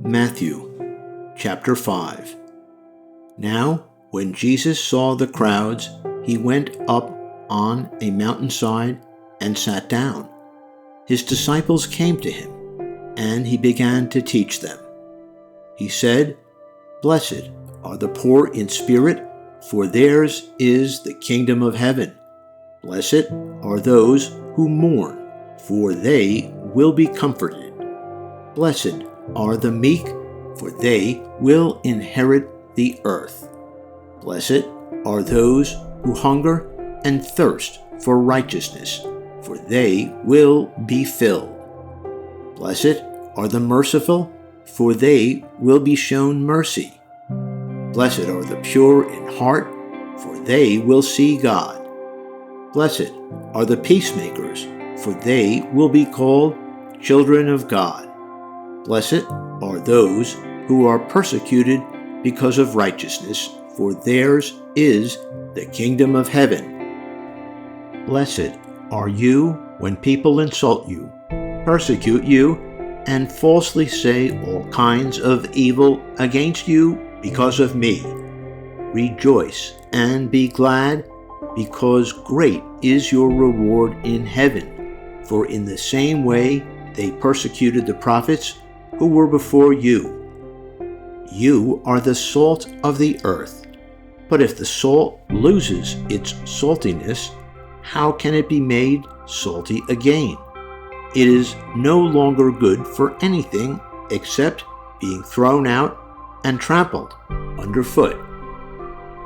Matthew chapter 5. Now, when Jesus saw the crowds, he went up on a mountainside and sat down. His disciples came to him, and he began to teach them. He said, "Blessed are the poor in spirit, for theirs is the kingdom of heaven. Blessed are those who mourn, for they will be comforted. Blessed are the meek, for they will inherit the earth. Blessed are those who hunger and thirst for righteousness, for they will be filled. Blessed are the merciful, for they will be shown mercy. Blessed are the pure in heart, for they will see God. Blessed are the peacemakers, for they will be called children of God. Blessed are those who are persecuted because of righteousness, for theirs is the kingdom of heaven. Blessed are you when people insult you, persecute you, and falsely say all kinds of evil against you because of me. Rejoice and be glad, because great is your reward in heaven. For in the same way they persecuted the prophets who were before you. You are the salt of the earth. But if the salt loses its saltiness, how can it be made salty again? It is no longer good for anything except being thrown out and trampled underfoot.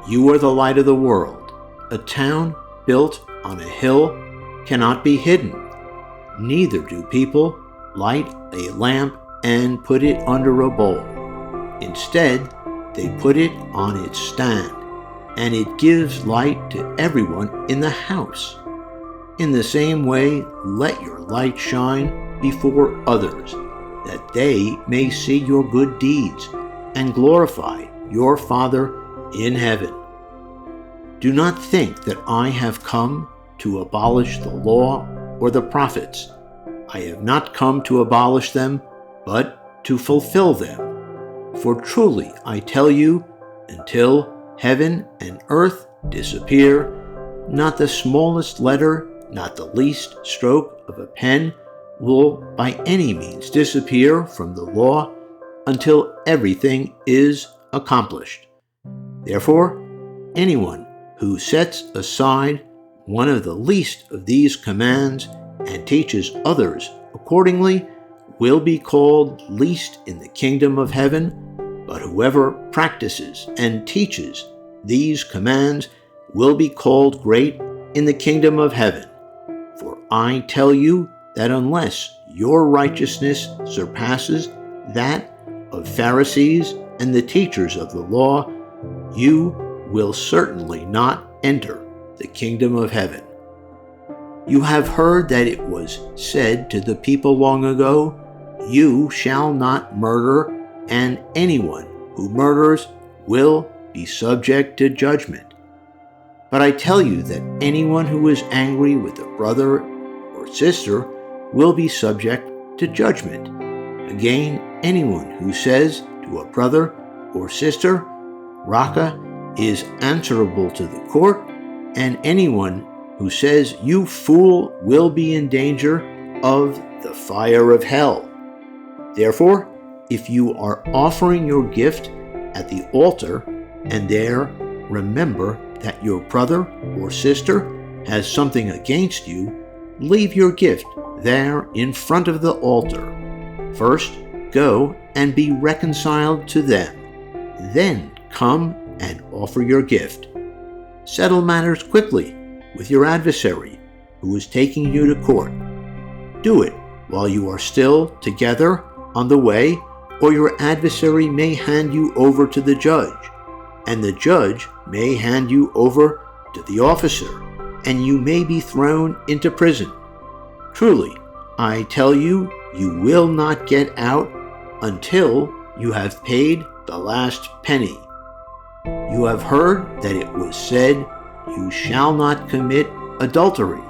You are the light of the world. A town built on a hill cannot be hidden. Neither do people light a lamp and put it under a bowl. Instead, they put it on its stand, and it gives light to everyone in the house. In the same way, let your light shine before others, that they may see your good deeds and glorify your Father in heaven. Do not think that I have come to abolish the law or the prophets. I have not come to abolish them, but to fulfill them. For truly I tell you, until heaven and earth disappear, not the smallest letter, not the least stroke of a pen will by any means disappear from the law until everything is accomplished. Therefore, anyone who sets aside one of the least of these commands and teaches others accordingly will be called least in the kingdom of heaven, but whoever practices and teaches these commands will be called great in the kingdom of heaven. For I tell you that unless your righteousness surpasses that of Pharisees and the teachers of the law, you will certainly not enter the kingdom of heaven. You have heard that it was said to the people long ago, "You shall not murder, and anyone who murders will be subject to judgment." But I tell you that anyone who is angry with a brother or sister will be subject to judgment. Again, anyone who says to a brother or sister, "Raca," is answerable to the court, and anyone who says, "You fool," will be in danger of the fire of hell. Therefore, if you are offering your gift at the altar, and there remember that your brother or sister has something against you, leave your gift there in front of the altar. First, go and be reconciled to them. Then come and offer your gift. Settle matters quickly with your adversary who is taking you to court. Do it while you are still together on the way, or your adversary may hand you over to the judge, and the judge may hand you over to the officer, and you may be thrown into prison. Truly, I tell you, you will not get out until you have paid the last penny. You have heard that it was said, "You shall not commit adultery."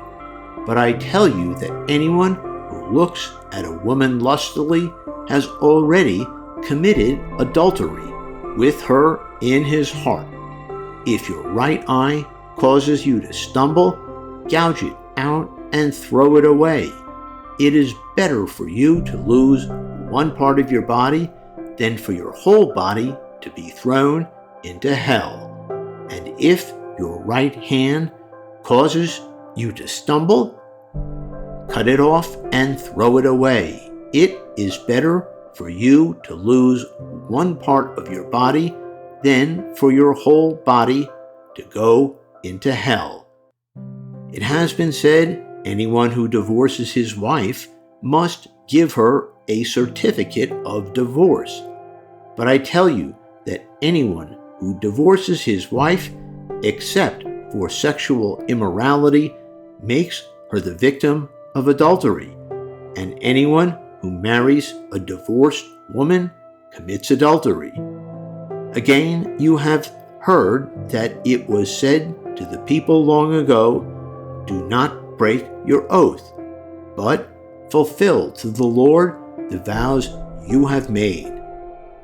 But I tell you that anyone who looks at a woman lustfully has already committed adultery with her in his heart. If your right eye causes you to stumble, gouge it out and throw it away. It is better for you to lose one part of your body than for your whole body to be thrown into hell. And if your right hand causes you to stumble, cut it off and throw it away. It is better for you to lose one part of your body than for your whole body to go into hell. It has been said, anyone who divorces his wife must give her a certificate of divorce. But I tell you that anyone who divorces his wife, except for sexual immorality, makes her the victim of adultery, and anyone who marries a divorced woman commits adultery. Again, you have heard that it was said to the people long ago, "Do not break your oath, but fulfill to the Lord the vows you have made."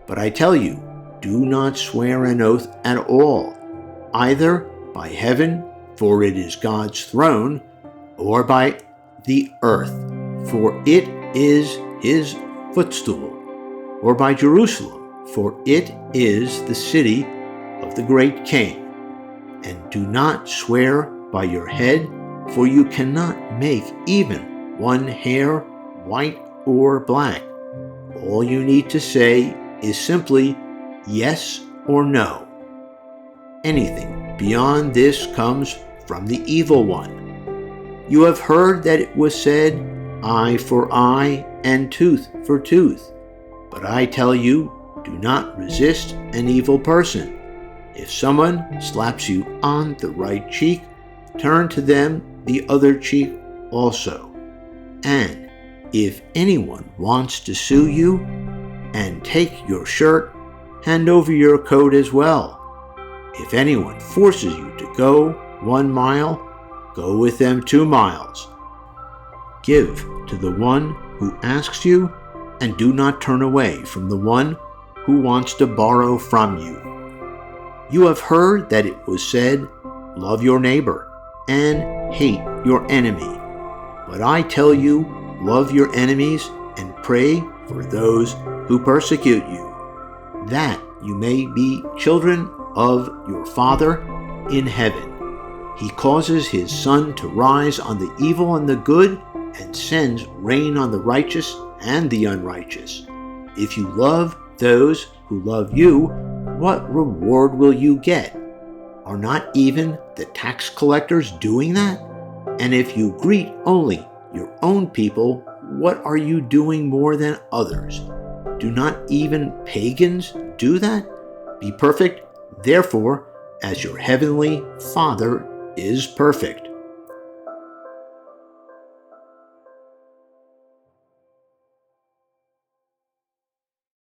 But I tell you, do not swear an oath at all, either by heaven, for it is God's throne, or by the earth, for it is his footstool, or by Jerusalem, for it is the city of the great King. And do not swear by your head, for you cannot make even one hair white or black. All you need to say is simply yes or no. Anything beyond this comes from the evil one. You have heard that it was said, eye for eye and tooth for tooth. But I tell you, do not resist an evil person. If someone slaps you on the right cheek, turn to them the other cheek also. And if anyone wants to sue you and take your shirt, hand over your coat as well. If anyone forces you to go 1 mile, go with them 2 miles. Give to the one who asks you, and do not turn away from the one who wants to borrow from you. You have heard that it was said, love your neighbor and hate your enemy. But I tell you, love your enemies and pray for those who persecute you, that you may be children of your Father in heaven. He causes his sun to rise on the evil and the good, and sends rain on the righteous and the unrighteous. If you love those who love you, what reward will you get? Are not even the tax collectors doing that? And if you greet only your own people, what are you doing more than others? Do not even pagans do that? Be perfect, therefore, as your heavenly Father is perfect.